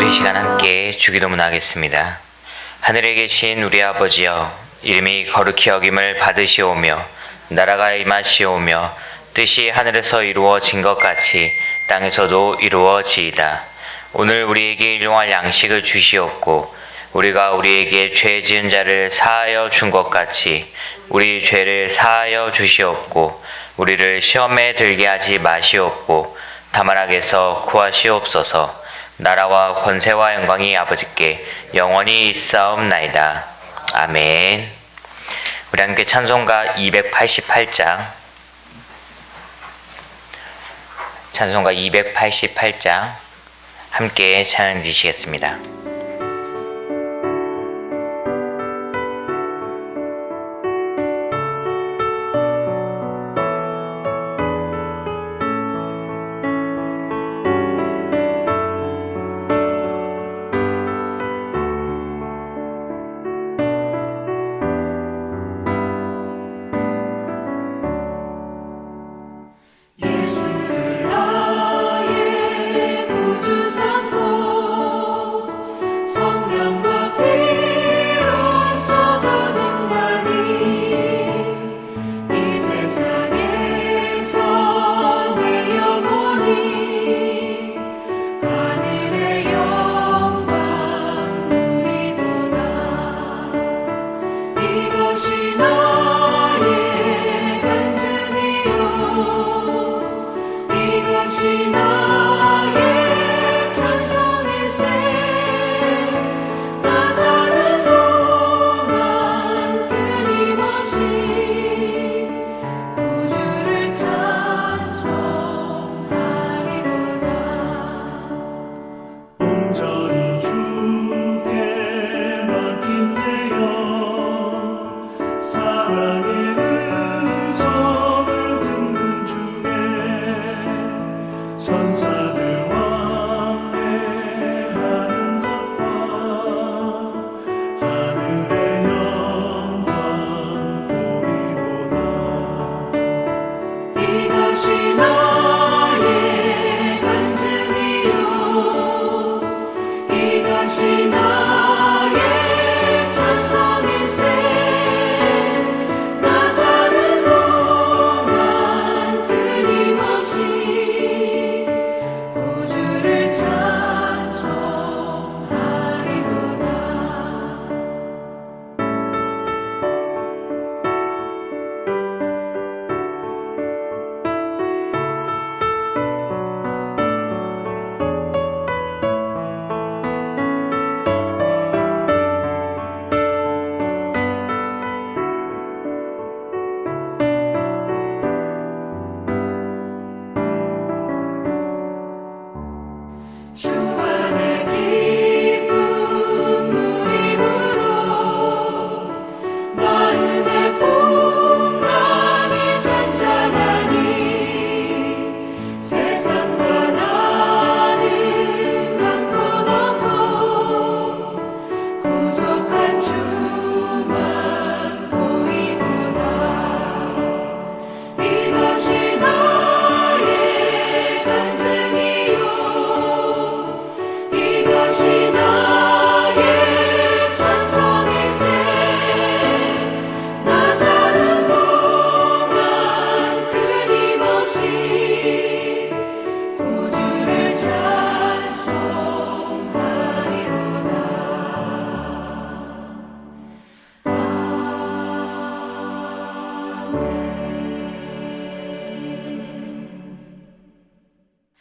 우리 시간 함께 주기도문 하겠습니다. 하늘에 계신 우리 아버지여, 이름이 거룩히 여김을 받으시오며 나라가 임하시오며 뜻이 하늘에서 이루어진 것 같이 땅에서도 이루어지이다. 오늘 우리에게 일용할 양식을 주시옵고 우리가 우리에게 죄 지은 자를 사하여 준 것 같이 우리 죄를 사하여 주시옵고 우리를 시험에 들게 하지 마시옵고 다만 악에서 구하시옵소서. 나라와 권세와 영광이 아버지께 영원히 있사옵나이다. 아멘. 우리 함께 찬송가 288장, 찬송가 288장 함께 찬양 드리시겠습니다.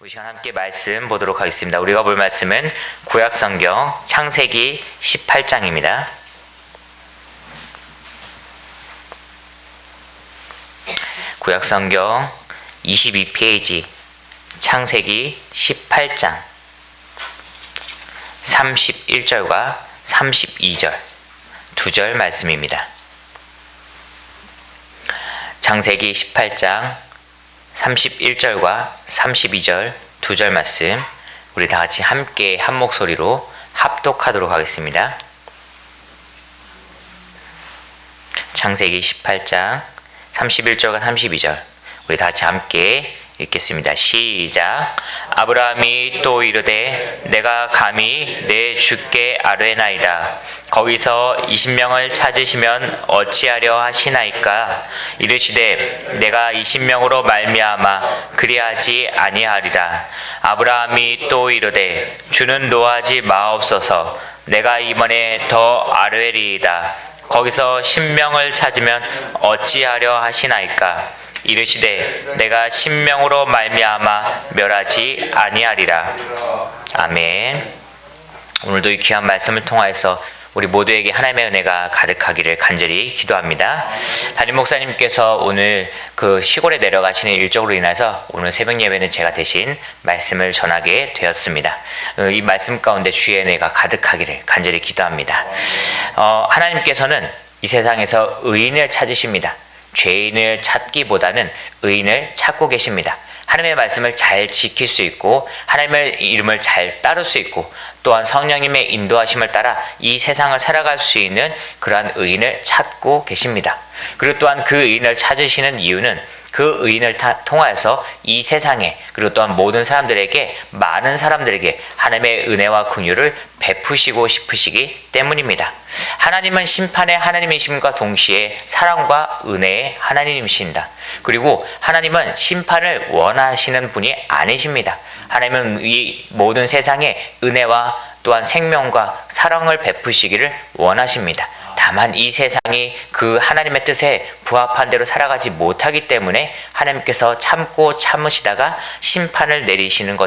우리 시간 함께 말씀 보도록 하겠습니다. 우리가 볼 말씀은 구약성경 창세기 18장입니다. 구약성경 22페이지 창세기 18장 31절과 32절 두 절 말씀입니다. 창세기 18장 31절과 32절 두 절 말씀 우리 다 같이 함께 한 목소리로 합독하도록 하겠습니다. 창세기 18장 31절과 32절 우리 다 같이 함께 읽겠습니다. 시작. 아브라함이 또 이르되 내가 감히 내 주께 아뢰나이다. 거기서 20명을 찾으시면 어찌하려 하시나이까? 이르시되 내가 20명으로 말미암아 그리하지 아니하리라. 아브라함이 또 이르되 주는 노하지 마옵소서. 내가 이번에 더 아뢰리이다. 거기서 10명을 찾으면 어찌하려 하시나이까? 이르시되 내가 10명으로 말미암아 멸하지 아니하리라. 아멘. 오늘도 이 귀한 말씀을 통하여서 우리 모두에게 하나님의 은혜가 가득하기를 간절히 기도합니다. 담임 목사님께서 오늘 그 시골에 내려가시는 일정으로 인해서 오늘 새벽 예배는 제가 대신 말씀을 전하게 되었습니다. 이 말씀 가운데 주의 은혜가 가득하기를 간절히 기도합니다. 하나님께서는 이 세상에서 의인을 찾으십니다. 죄인을 찾기보다는 의인을 찾고 계십니다. 하나님의 말씀을 잘 지킬 수 있고 하나님의 이름을 잘 따를 수 있고 또한 성령님의 인도하심을 따라 이 세상을 살아갈 수 있는 그러한 의인을 찾고 계십니다. 그리고 또한 그 의인을 찾으시는 이유는 그 의인을 통하여서 이 세상에 그리고 또한 모든 사람들에게 많은 사람들에게 하나님의 은혜와 긍휼을 베푸시고 싶으시기 때문입니다. 하나님은 심판의 하나님이심과 동시에 사랑과 은혜의 하나님이십니다. 그리고 하나님은 심판을 원하시는 분이 아니십니다. 하나님은 이 모든 세상에 은혜와 또한 생명과 사랑을 베푸시기를 원하십니다. 다만 이 세상이 그 하나님의 뜻에 부합한 대로 살아가지 못하기 때문에 하나님께서 참고 참으시다가 심판을 내리시는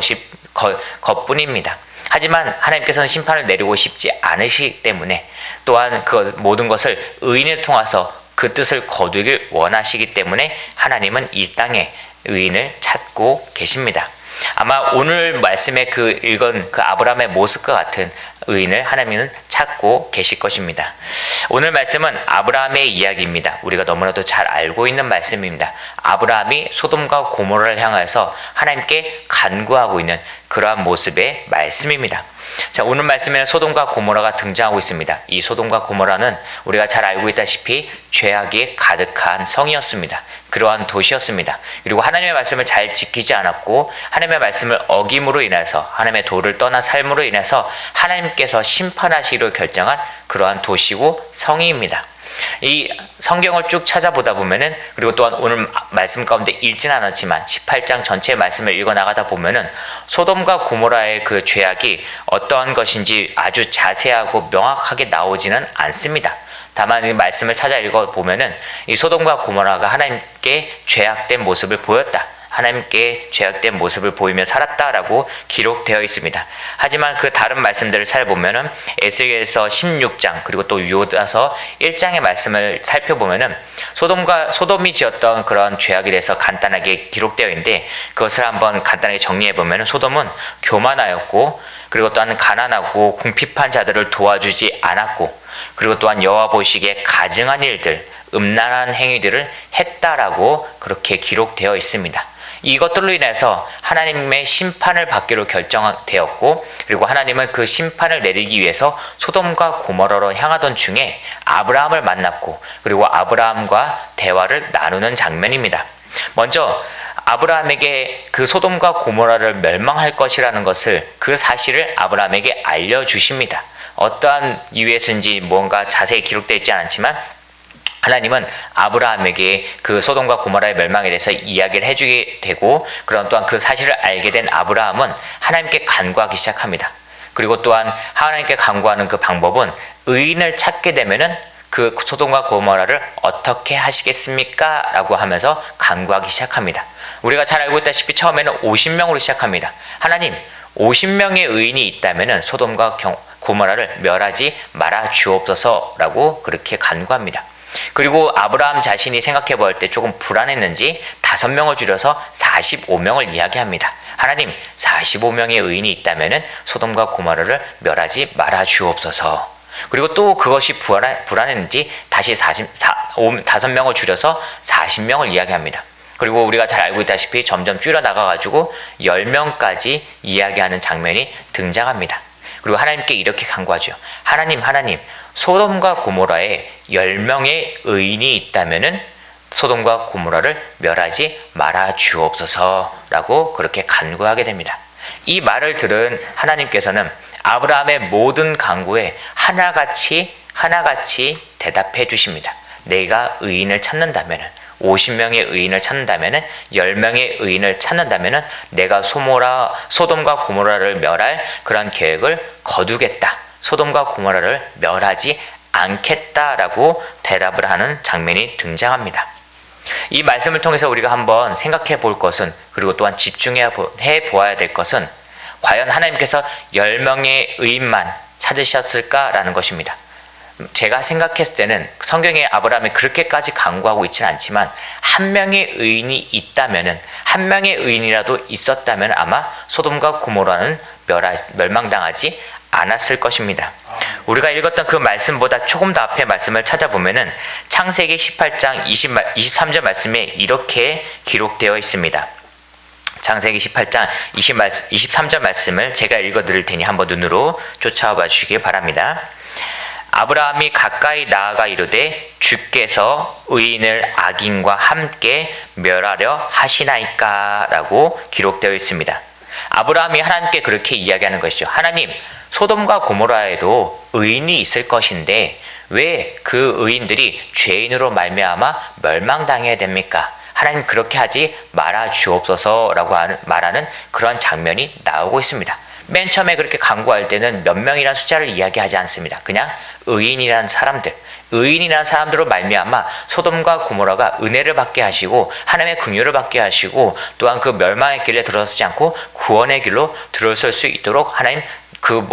것뿐입니다. 하지만 하나님께서는 심판을 내리고 싶지 않으시기 때문에 또한 그 모든 것을 의인을 통해서 그 뜻을 거두길 원하시기 때문에 하나님은 이 땅에 의인을 찾고 계십니다. 아마 오늘 말씀에 읽은 그 아브라함의 모습과 같은 의인을 하나님은 찾고 계실 것입니다. 오늘 말씀은 아브라함의 이야기입니다. 우리가 너무나도 잘 알고 있는 말씀입니다. 아브라함이 소돔과 고모라를 향해서 하나님께 간구하고 있는 그러한 모습의 말씀입니다. 자, 오늘 말씀에는 소돔과 고모라가 등장하고 있습니다. 이 소돔과 고모라는 우리가 잘 알고 있다시피 죄악이 가득한 성이었습니다. 그러한 도시였습니다. 그리고 하나님의 말씀을 잘 지키지 않았고 하나님의 말씀을 어김으로 인해서 하나님의 도를 떠난 삶으로 인해서 하나님께서 심판하시기로 결정한 그러한 도시고 성이입니다. 이 성경을 쭉 찾아보다 보면은 그리고 또한 오늘 말씀 가운데 읽지는 않았지만 18장 전체의 말씀을 읽어 나가다 보면은 소돔과 고모라의 그 죄악이 어떠한 것인지 아주 자세하고 명확하게 나오지는 않습니다. 다만 이 말씀을 찾아 읽어 보면은 이 소돔과 고모라가 하나님께 죄악된 모습을 보였다. 하나님께 죄악된 모습을 보이며 살았다라고 기록되어 있습니다. 하지만 그 다른 말씀들을 찾아보면은 에스겔서 16장 그리고 또 유다서 1장의 말씀을 살펴보면은 소돔이 지었던 그런 죄악에 대해서 간단하게 기록되어 있는데 그것을 한번 간단하게 정리해 보면은 소돔은 교만하였고 그리고 또한 가난하고 궁핍한 자들을 도와주지 않았고 그리고 또한 여호와 보시기에 가증한 일들, 음란한 행위들을 했다라고 그렇게 기록되어 있습니다. 이것들로 인해서 하나님의 심판을 받기로 결정되었고 그리고 하나님은 그 심판을 내리기 위해서 소돔과 고모라로 향하던 중에 아브라함을 만났고 그리고 아브라함과 대화를 나누는 장면입니다. 먼저 아브라함에게 그 소돔과 고모라를 멸망할 것이라는 것을 그 사실을 아브라함에게 알려주십니다. 어떠한 이유에서인지 뭔가 자세히 기록되어 있지 않지만 하나님은 아브라함에게 그 소돔과 고모라의 멸망에 대해서 이야기를 해주게 되고 그런 또한 그 사실을 알게 된 아브라함은 하나님께 간구하기 시작합니다. 그리고 또한 하나님께 간구하는 그 방법은 의인을 찾게 되면은 그 소돔과 고모라를 어떻게 하시겠습니까? 라고 하면서 간구하기 시작합니다. 우리가 잘 알고 있다시피 처음에는 50명으로 시작합니다. 하나님 50명의 의인이 있다면은 소돔과 고모라를 멸하지 말아 주옵소서라고 그렇게 간구합니다. 그리고 아브라함 자신이 생각해 볼 때 조금 불안했는지 5명을 줄여서 45명을 이야기합니다. 하나님 45명의 의인이 있다면은 소돔과 고모라를 멸하지 말아 주옵소서. 그리고 또 그것이 불안했는지 다시 5명을 줄여서 40명을 이야기합니다. 그리고 우리가 잘 알고 있다시피 점점 줄여나가가지고 10명까지 이야기하는 장면이 등장합니다. 그리고 하나님께 이렇게 간구하죠. 하나님, 소돔과 고모라에 10명의 의인이 있다면은 소돔과 고모라를 멸하지 말아 주옵소서라고 그렇게 간구하게 됩니다. 이 말을 들은 하나님께서는 아브라함의 모든 간구에 하나같이 대답해 주십니다. 내가 의인을 찾는다면, 50명의 의인을 찾는다면, 10명의 의인을 찾는다면 내가 소돔과 고모라를 멸할 그런 계획을 거두겠다. 소돔과 고모라를 멸하지 않겠다라고 대답을 하는 장면이 등장합니다. 이 말씀을 통해서 우리가 한번 생각해 볼 것은, 그리고 또한 집중해 보아야 될 것은, 과연 하나님께서 10명의 의인만 찾으셨을까라는 것입니다. 제가 생각했을 때는 성경에 아브라함이 그렇게까지 간구하고 있지는 않지만, 한 명의 의인이 있다면은, 한 명의 의인이라도 있었다면 아마 소돔과 고모라는 멸망당하지 않았을 것입니다. 우리가 읽었던 그 말씀보다 조금 더 앞에 말씀을 찾아보면은 창세기 18장 23절 말씀에 이렇게 기록되어 있습니다. 창세기 18장 23절 말씀을 제가 읽어드릴 테니 한번 눈으로 쫓아와 주시기 바랍니다. 아브라함이 가까이 나아가 이르되 주께서 의인을 악인과 함께 멸하려 하시나이까 라고 기록되어 있습니다. 아브라함이 하나님께 그렇게 이야기하는 것이죠. 하나님, 소돔과 고모라에도 의인이 있을 것인데 왜 그 의인들이 죄인으로 말미암아 멸망당해야 됩니까? 하나님, 그렇게 하지 말아 주옵소서라고 말하는 그런 장면이 나오고 있습니다. 맨 처음에 그렇게 간구할 때는 몇 명이라는 숫자를 이야기하지 않습니다. 그냥 의인이라는 사람들로 말미암아 소돔과 고모라가 은혜를 받게 하시고 하나님의 긍휼을 받게 하시고, 또한 그 멸망의 길에 들어서지 않고 구원의 길로 들어설 수 있도록 하나님 그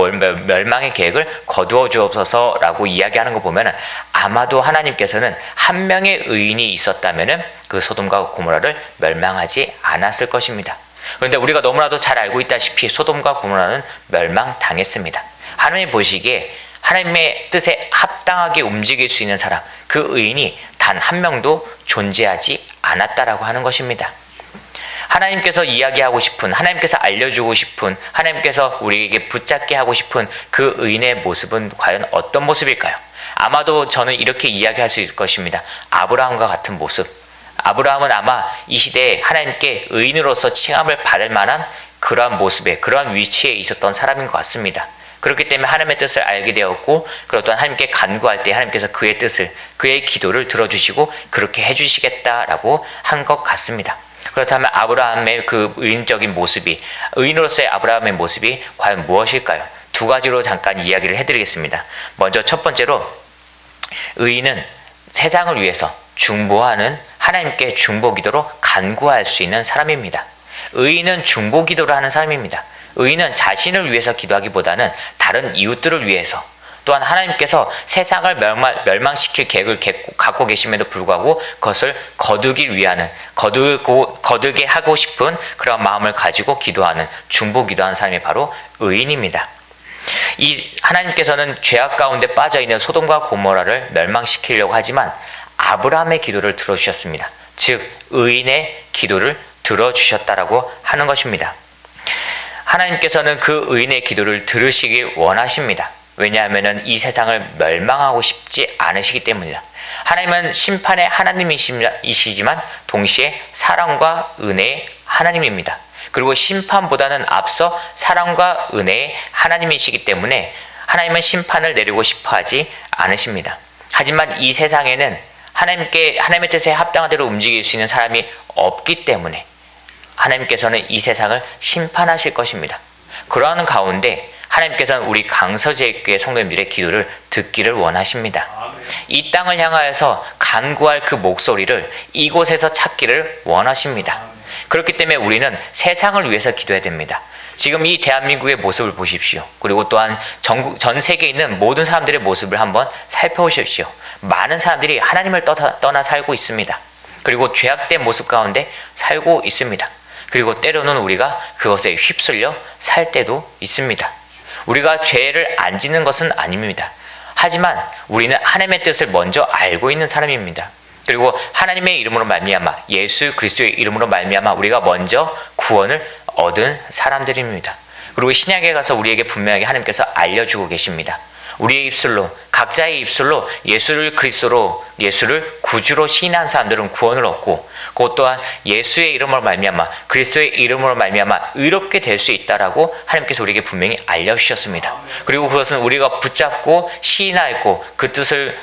멸망의 계획을 거두어 주옵소서라고 이야기하는 거 보면 아마도 하나님께서는 한 명의 의인이 있었다면 그 소돔과 고모라를 멸망하지 않았을 것입니다. 그런데 우리가 너무나도 잘 알고 있다시피 소돔과 고모라는 멸망당했습니다. 하나님이 보시기에 하나님의 뜻에 합당하게 움직일 수 있는 사람, 그 의인이 단 한 명도 존재하지 않았다라고 하는 것입니다. 하나님께서 이야기하고 싶은, 하나님께서 알려주고 싶은, 하나님께서 우리에게 붙잡게 하고 싶은 그 의인의 모습은 과연 어떤 모습일까요? 아마도 저는 이렇게 이야기할 수 있을 것입니다. 아브라함과 같은 모습. 아브라함은 아마 이 시대에 하나님께 의인으로서 칭함을 받을 만한 그러한 모습에, 그러한 위치에 있었던 사람인 것 같습니다. 그렇기 때문에 하나님의 뜻을 알게 되었고, 그리고 또한 하나님께 간구할 때 하나님께서 그의 뜻을, 그의 기도를 들어주시고 그렇게 해주시겠다라고 한 것 같습니다. 그렇다면 아브라함의 그 의인적인 모습이, 의인으로서의 아브라함의 모습이 과연 무엇일까요? 두 가지로 잠깐 이야기를 해드리겠습니다. 먼저 첫 번째로, 의인은 세상을 위해서 중보하는, 하나님께 중보기도로 간구할 수 있는 사람입니다. 의인은 중보기도를 하는 사람입니다. 의인은 자신을 위해서 기도하기보다는 다른 이웃들을 위해서, 또한 하나님께서 세상을 멸망시킬 계획을 갖고 계심에도 불구하고 그것을 거두게 하고 싶은 그런 마음을 가지고 기도하는, 중보기도하는 사람이 바로 의인입니다. 이 하나님께서는 죄악 가운데 빠져있는 소돔과 고모라를 멸망시키려고 하지만 아브라함의 기도를 들어주셨습니다. 즉 의인의 기도를 들어주셨다라고 하는 것입니다. 하나님께서는 그 의인의 기도를 들으시길 원하십니다. 왜냐하면 이 세상을 멸망하고 싶지 않으시기 때문이다. 하나님은 심판의 하나님이시지만 동시에 사랑과 은혜의 하나님입니다. 그리고 심판보다는 앞서 사랑과 은혜의 하나님이시기 때문에 하나님은 심판을 내리고 싶어 하지 않으십니다. 하지만 이 세상에는 하나님의 뜻에 합당한 대로 움직일 수 있는 사람이 없기 때문에 하나님께서는 이 세상을 심판하실 것입니다. 그러한 가운데 하나님께서는 우리 강서제일교회 성도님들의 기도를 듣기를 원하십니다. 이 땅을 향하여서 간구할 그 목소리를 이곳에서 찾기를 원하십니다. 그렇기 때문에 우리는 세상을 위해서 기도해야 됩니다. 지금 이 대한민국의 모습을 보십시오. 그리고 또한 전 세계에 있는 모든 사람들의 모습을 한번 살펴보십시오. 많은 사람들이 하나님을 떠나 살고 있습니다. 그리고 죄악된 모습 가운데 살고 있습니다. 그리고 때로는 우리가 그것에 휩쓸려 살 때도 있습니다. 우리가 죄를 안 짓는 것은 아닙니다. 하지만 우리는 하나님의 뜻을 먼저 알고 있는 사람입니다. 그리고 하나님의 이름으로 말미암아, 예수 그리스도의 이름으로 말미암아 우리가 먼저 구원을 얻은 사람들입니다. 그리고 신약에 가서 우리에게 분명하게 하나님께서 알려주고 계십니다. 우리의 입술로, 각자의 입술로 예수를 구주로 시인한 사람들은 구원을 얻고, 그것 또한 예수의 이름으로 말미암아, 그리스도의 이름으로 말미암아 의롭게 될 수 있다라고 하나님께서 우리에게 분명히 알려주셨습니다. 그리고 그것은 우리가 붙잡고 시인하였고 그 뜻을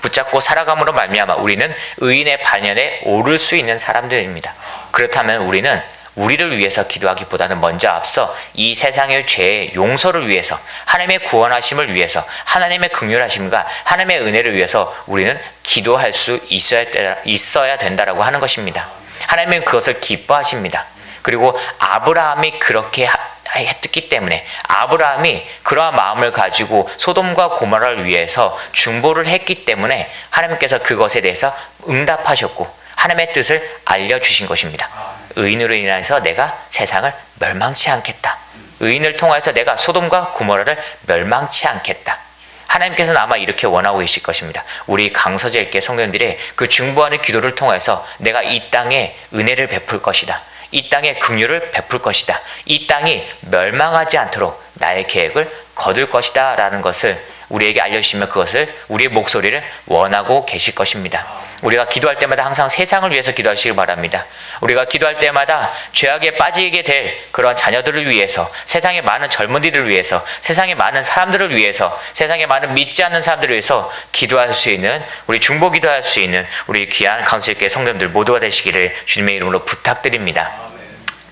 붙잡고 살아감으로 말미암아 우리는 의인의 반열에 오를 수 있는 사람들입니다. 그렇다면 우리는 우리를 위해서 기도하기보다는 먼저 앞서 이 세상의 죄의 용서를 위해서, 하나님의 구원하심을 위해서, 하나님의 긍휼하심과 하나님의 은혜를 위해서 우리는 기도할 수 있어야 된다라고 하는 것입니다. 하나님은 그것을 기뻐하십니다. 그리고 아브라함이 그렇게 했기 때문에, 아브라함이 그러한 마음을 가지고 소돔과 고모라를 위해서 중보를 했기 때문에 하나님께서 그것에 대해서 응답하셨고 하나님의 뜻을 알려주신 것입니다. 의인으로 인해서 내가 세상을 멸망치 않겠다. 의인을 통해서 내가 소돔과 고모라를 멸망치 않겠다. 하나님께서는 아마 이렇게 원하고 계실 것입니다. 우리 강서제일교회 성도님들의 그 중보하는 기도를 통해서 내가 이 땅에 은혜를 베풀 것이다. 이 땅에 긍휼을 베풀 것이다. 이 땅이 멸망하지 않도록 나의 계획을 거둘 것이다 라는 것을 우리에게 알려주시면 그것을, 우리의 목소리를 원하고 계실 것입니다. 우리가 기도할 때마다 항상 세상을 위해서 기도하시길 바랍니다. 우리가 기도할 때마다 죄악에 빠지게 될 그런 자녀들을 위해서, 세상의 많은 젊은이들을 위해서, 세상의 많은 사람들을 위해서, 세상의 많은 믿지 않는 사람들을 위해서 기도할 수 있는, 우리 중보 기도할 수 있는 우리 귀한 강수교회 성도님들 모두가 되시기를 주님의 이름으로 부탁드립니다.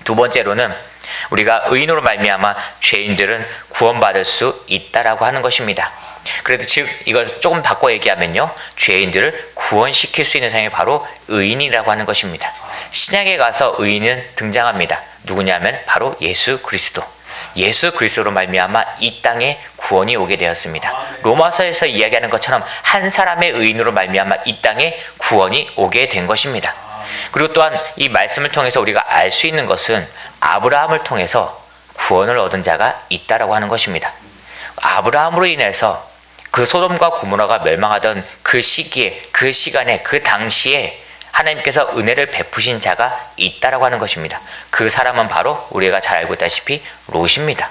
두 번째로는 우리가 의인으로 말미암아 죄인들은 구원받을 수 있다라고 하는 것입니다. 그래도 즉 이걸 조금 바꿔 얘기하면요, 죄인들을 구원시킬 수 있는 사람이 바로 의인이라고 하는 것입니다. 신약에 가서 의인은 등장합니다. 누구냐면 바로 예수 그리스도. 예수 그리스도로 말미암아 이 땅에 구원이 오게 되었습니다. 로마서에서 이야기하는 것처럼 한 사람의 의인으로 말미암아 이 땅에 구원이 오게 된 것입니다. 그리고 또한 이 말씀을 통해서 우리가 알 수 있는 것은 아브라함을 통해서 구원을 얻은 자가 있다라고 하는 것입니다. 아브라함으로 인해서 그 소돔과 고모라가 멸망하던 그 시기에, 그 시간에, 그 당시에 하나님께서 은혜를 베푸신 자가 있다라고 하는 것입니다. 그 사람은 바로 우리가 잘 알고 있다시피 롯입니다.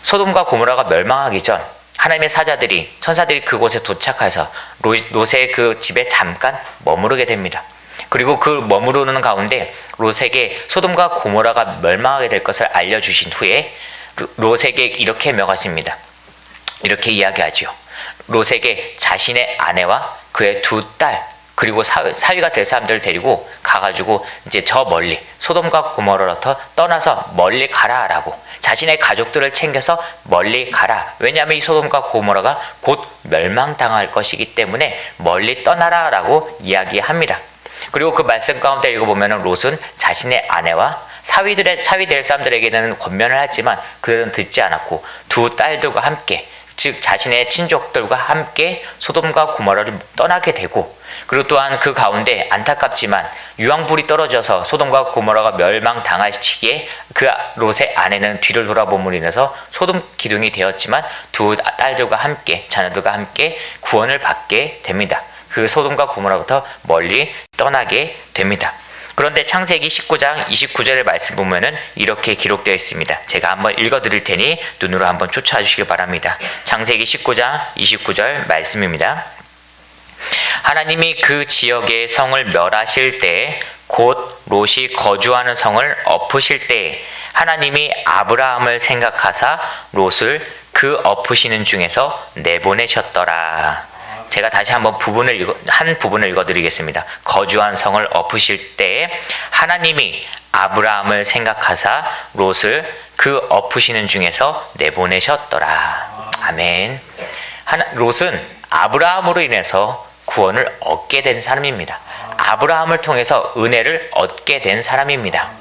소돔과 고모라가 멸망하기 전 하나님의 사자들이, 천사들이 그곳에 도착해서 롯의 그 집에 잠깐 머무르게 됩니다. 그리고 그 머무르는 가운데 롯에게 소돔과 고모라가 멸망하게 될 것을 알려주신 후에 롯에게 이렇게 명하십니다. 이렇게 이야기하죠. 롯에게 자신의 아내와 그의 두 딸, 그리고 사위가 될 사람들을 데리고 가가지고 이제 저 멀리 소돔과 고모라로부터 떠나서 멀리 가라라고, 자신의 가족들을 챙겨서 멀리 가라. 왜냐하면 이 소돔과 고모라가 곧 멸망당할 것이기 때문에 멀리 떠나라라고 이야기합니다. 그리고 그 말씀 가운데 읽어보면 롯은 자신의 아내와 사위 될 사람들에게는 권면을 하지만 그들은 듣지 않았고 두 딸들과 함께, 즉 자신의 친족들과 함께 소돔과 고모라를 떠나게 되고, 그리고 또한 그 가운데 안타깝지만 유황불이 떨어져서 소돔과 고모라가 멸망당할 시기에 그 롯의 아내는 뒤를 돌아봄으로 인해서 소돔 기둥이 되었지만 두 딸들과 함께, 자녀들과 함께 구원을 받게 됩니다. 그 소돔과 고모라부터 멀리 떠나게 됩니다. 그런데 창세기 19장 29절의 말씀 보면은 이렇게 기록되어 있습니다. 제가 한번 읽어드릴 테니 눈으로 한번 쫓아와 주시기 바랍니다. 창세기 19장 29절 말씀입니다. 하나님이 그 지역의 성을 멸하실 때, 곧 롯이 거주하는 성을 엎으실 때 하나님이 아브라함을 생각하사 롯을 그 엎으시는 중에서 내보내셨더라. 제가 다시 한번 한 부분을 읽어드리겠습니다. 거주한 성을 엎으실 때에 하나님이 아브라함을 생각하사 롯을 그 엎으시는 중에서 내보내셨더라. 아멘. 롯은 아브라함으로 인해서 구원을 얻게 된 사람입니다. 아브라함을 통해서 은혜를 얻게 된 사람입니다.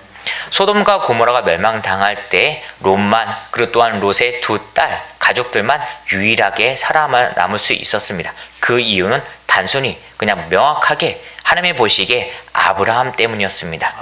소돔과 고모라가 멸망당할 때 롯만, 그리고 또한 롯의 두 딸, 가족들만 유일하게 살아남을 수 있었습니다. 그 이유는 단순히 그냥 명확하게 하나님이 보시기에 아브라함 때문이었습니다.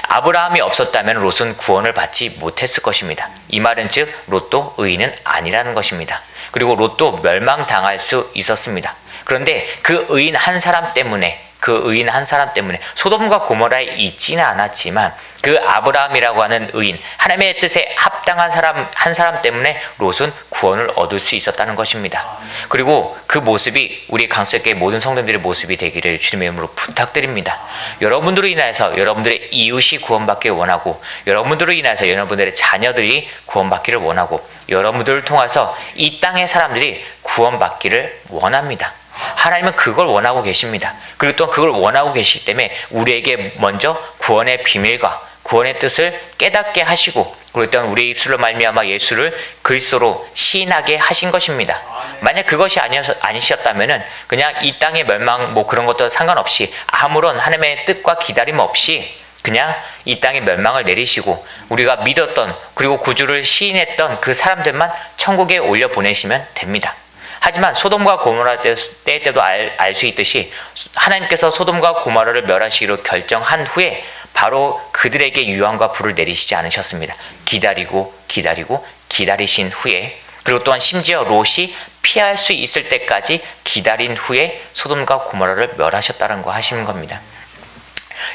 아브라함이 없었다면 롯은 구원을 받지 못했을 것입니다. 이 말은 즉 롯도 의인은 아니라는 것입니다. 그리고 롯도 멸망당할 수 있었습니다. 그런데 그 의인 한 사람 때문에 그 의인 한 사람 때문에 소돔과 고모라에 있지는 않았지만 그 아브라함이라고 하는 의인, 하나님의 뜻에 합당한 사람 한 사람 때문에 롯은 구원을 얻을 수 있었다는 것입니다. 그리고 그 모습이 우리 강석교회 모든 성도님들의 모습이 되기를 주님의 이름으로 부탁드립니다. 여러분들로 인하여서 여러분들의 이웃이 구원받기를 원하고, 여러분들로 인하여서 여러분들의 자녀들이 구원받기를 원하고, 여러분들을 통해서 이 땅의 사람들이 구원받기를 원합니다. 하나님은 그걸 원하고 계십니다. 그리고 또 그걸 원하고 계시기 때문에 우리에게 먼저 구원의 비밀과 구원의 뜻을 깨닫게 하시고, 그리고 또 우리 입술로 말미암아 예수를 그리스도로 시인하게 하신 것입니다. 만약 그것이 아니셨다면은 그냥 이 땅의 멸망 그런 것도 상관없이 아무런 하나님의 뜻과 기다림 없이 그냥 이 땅의 멸망을 내리시고 우리가 믿었던, 그리고 구주를 시인했던 그 사람들만 천국에 올려 보내시면 됩니다. 하지만 소돔과 고모라 때도 알 수 있듯이 하나님께서 소돔과 고모라를 멸하시기로 결정한 후에 바로 그들에게 유황과 불을 내리시지 않으셨습니다. 기다리신 후에, 그리고 또한 심지어 롯이 피할 수 있을 때까지 기다린 후에 소돔과 고모라를 멸하셨다는 거 하시는 겁니다.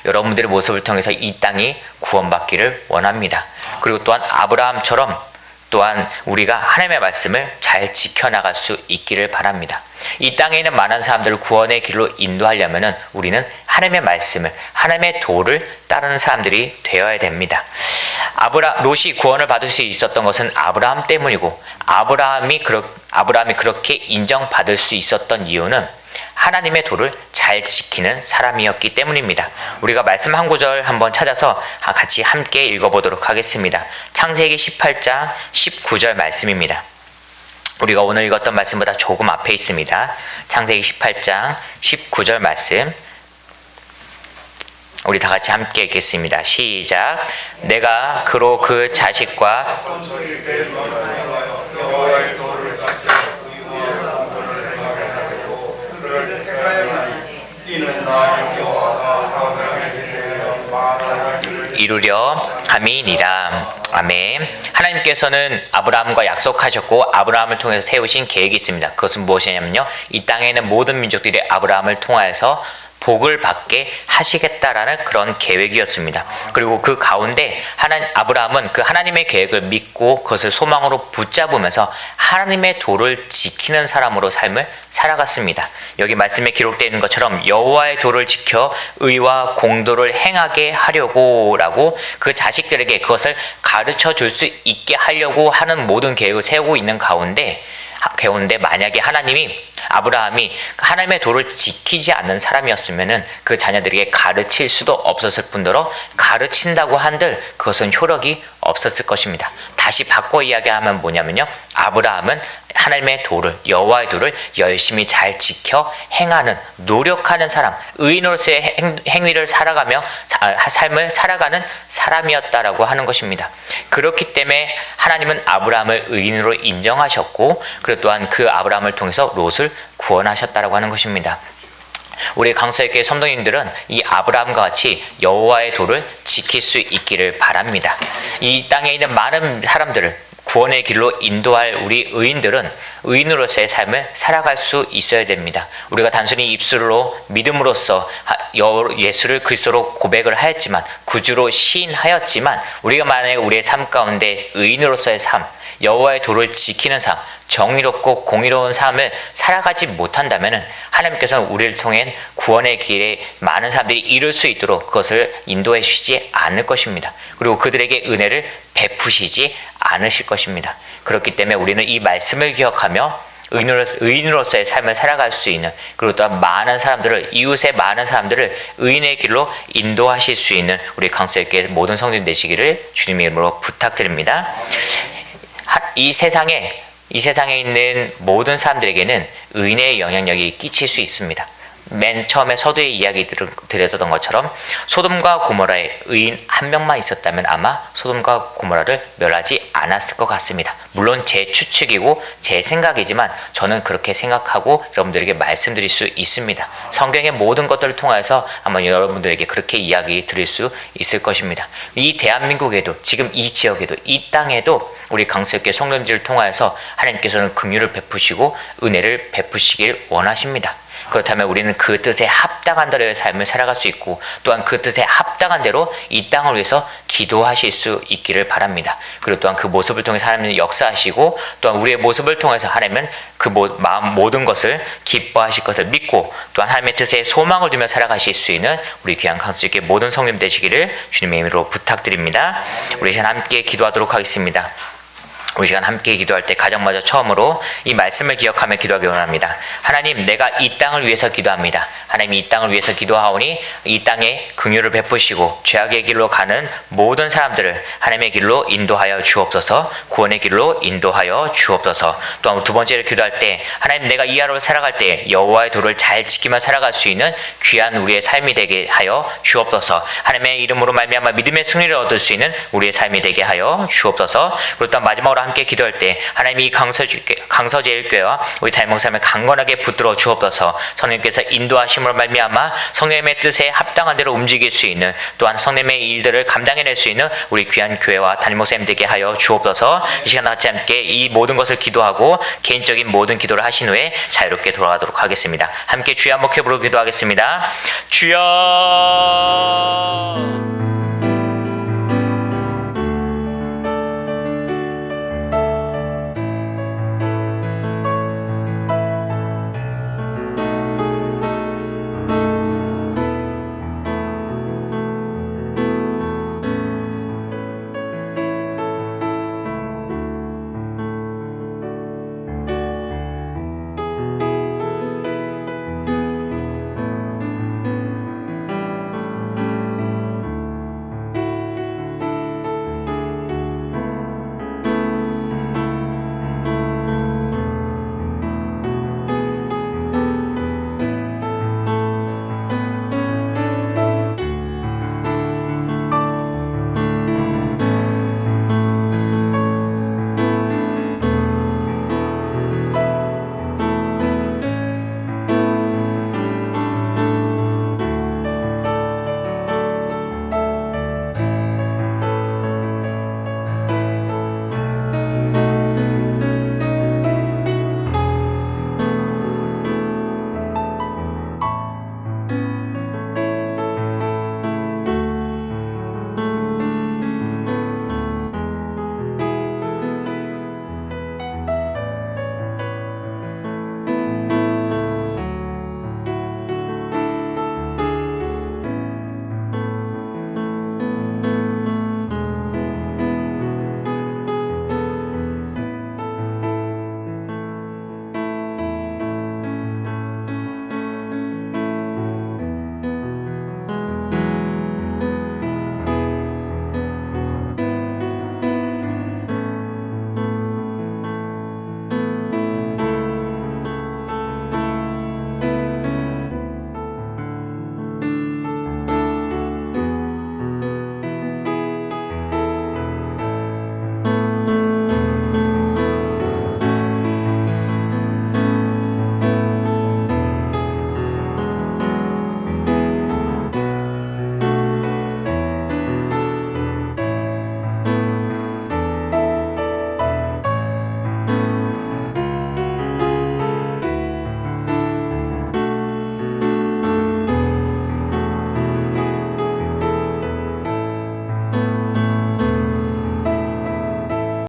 여러분들의 모습을 통해서 이 땅이 구원받기를 원합니다. 그리고 또한 아브라함처럼 또한 우리가 하나님의 말씀을 잘 지켜나갈 수 있기를 바랍니다. 이 땅에 있는 많은 사람들을 구원의 길로 인도하려면 우리는 하나님의 말씀을, 하나님의 도를 따르는 사람들이 되어야 됩니다. 롯이 구원을 받을 수 있었던 것은 아브라함 때문이고, 아브라함이 그렇게 인정받을 수 있었던 이유는 하나님의 도를 잘 지키는 사람이었기 때문입니다. 우리가 말씀 한 구절 한번 찾아서 같이 함께 읽어보도록 하겠습니다. 창세기 18장 19절 말씀입니다. 우리가 오늘 읽었던 말씀보다 조금 앞에 있습니다. 창세기 18장 19절 말씀, 우리 다 같이 함께 읽겠습니다. 시작. 내가 그로 그 자식과 이루려 함이니라. 아멘. 하나님께서는 아브라함과 약속하셨고 아브라함을 통해서 세우신 계획이 있습니다. 그것은 무엇이냐면요, 이 땅에 있는 모든 민족들이 아브라함을 통하여서 복을 받게 하시겠다라는 그런 계획이었습니다. 그리고 그 가운데 아브라함은 그 하나님의 계획을 믿고 그것을 소망으로 붙잡으면서 하나님의 도를 지키는 사람으로 삶을 살아갔습니다. 여기 말씀에 기록되어 있는 것처럼 여호와의 도를 지켜 의와 공도를 행하게 하려고 라고 그 자식들에게 그것을 가르쳐 줄 수 있게 하려고 하는 모든 계획을 세우고 있는 가운데 만약에 아브라함이 하나님의 도를 지키지 않는 사람이었으면은 그 자녀들에게 가르칠 수도 없었을 뿐더러 가르친다고 한들 그것은 효력이 없었을 것입니다. 다시 바꿔 이야기하면 뭐냐면요, 아브라함은 하나님의 도를, 여호와의 도를 열심히 잘 지켜 행하는, 노력하는 사람, 의인으로서의 행위를 살아가며 삶을 살아가는 사람이었다라고 하는 것입니다. 그렇기 때문에 하나님은 아브라함을 의인으로 인정하셨고, 그리고 또한 그 아브라함을 통해서 롯을 구원하셨다라고 하는 것입니다. 우리 강서교회 성도님들은 이 아브라함과 같이 여호와의 도를 지킬 수 있기를 바랍니다. 이 땅에 있는 많은 사람들을 구원의 길로 인도할 우리 의인들은 의인으로서의 삶을 살아갈 수 있어야 됩니다. 우리가 단순히 입술로 믿음으로써 예수를 그리스도로 고백을 하였지만, 구주로 시인하였지만, 우리가 만약에 우리의 삶 가운데 의인으로서의 삶, 여호와의 도를 지키는 삶, 정의롭고 공의로운 삶을 살아가지 못한다면 하나님께서는 우리를 통해 구원의 길에 많은 사람들이 이룰 수 있도록 그것을 인도해 주시지 않을 것입니다. 그리고 그들에게 은혜를 베푸시지 않으실 것입니다. 그렇기 때문에 우리는 이 말씀을 기억하며 의인으로서의 삶을 살아갈 수 있는, 그리고 또한 이웃의 많은 사람들을 의인의 길로 인도하실 수 있는 우리 강서교회 모든 성도님 되시기를 주님의 이름으로 부탁드립니다. 이 세상에 있는 모든 사람들에게는 의인의 영향력이 끼칠 수 있습니다. 맨 처음에 서두에 이야기 드렸던 것처럼 소돔과 고모라에 의인 한 명만 있었다면 아마 소돔과 고모라를 멸하지 않았을 것 같습니다. 물론 제 추측이고 제 생각이지만 저는 그렇게 생각하고 여러분들에게 말씀드릴 수 있습니다. 성경의 모든 것들을 통해서 아마 여러분들에게 그렇게 이야기 드릴 수 있을 것입니다. 이 대한민국에도, 지금 이 지역에도, 이 땅에도 우리 강석교회 성도님들을 통하여서 하나님께서는 긍휼을 베푸시고 은혜를 베푸시길 원하십니다. 그렇다면 우리는 그 뜻에 합당한 대로의 삶을 살아갈 수 있고 또한 그 뜻에 합당한 대로 이 땅을 위해서 기도하실 수 있기를 바랍니다. 그리고 또한 그 모습을 통해서 하나님은 역사하시고 또한 우리의 모습을 통해서 하나님은 그 마음 모든 것을 기뻐하실 것을 믿고 또한 하나님의 뜻에 소망을 두며 살아가실 수 있는 우리 귀한 강수님께 모든 성님 되시기를 주님의 이름으로 부탁드립니다. 우리 시간 함께 기도하도록 하겠습니다. 우리 시간 함께 기도할 때 가장 먼저 처음으로 이 말씀을 기억하며 기도하기 원합니다. 하나님, 내가 이 땅을 위해서 기도합니다. 하나님, 이 땅을 위해서 기도하오니 이 땅에 긍휼을 베푸시고 죄악의 길로 가는 모든 사람들을 하나님의 길로 인도하여 주옵소서. 구원의 길로 인도하여 주옵소서. 또한 두 번째로 기도할 때 하나님, 내가 이 하루를 살아갈 때 여호와의 도를 잘 지키며 살아갈 수 있는 귀한 우리의 삶이 되게 하여 주옵소서. 하나님의 이름으로 말미암아 믿음의 승리를 얻을 수 있는 우리의 삶이 되게 하여 주옵소서. 그리고 또 마지막으로 함께 기도할 때 하나님이 강서제일교회와 우리 달목사님을 강건하게 붙들어 주옵소서. 성령님께서 인도하심으로 말미암아 성령님의 뜻에 합당한 대로 움직일 수 있는 또한 성령님의 일들을 감당해낼 수 있는 우리 귀한 교회와 달목사님 되게 하여 주옵소서. 이 시간 같이 함께 이 모든 것을 기도하고 개인적인 모든 기도를 하신 후에 자유롭게 돌아가도록 하겠습니다. 함께 주여 한번 부르고 기도하겠습니다. 주여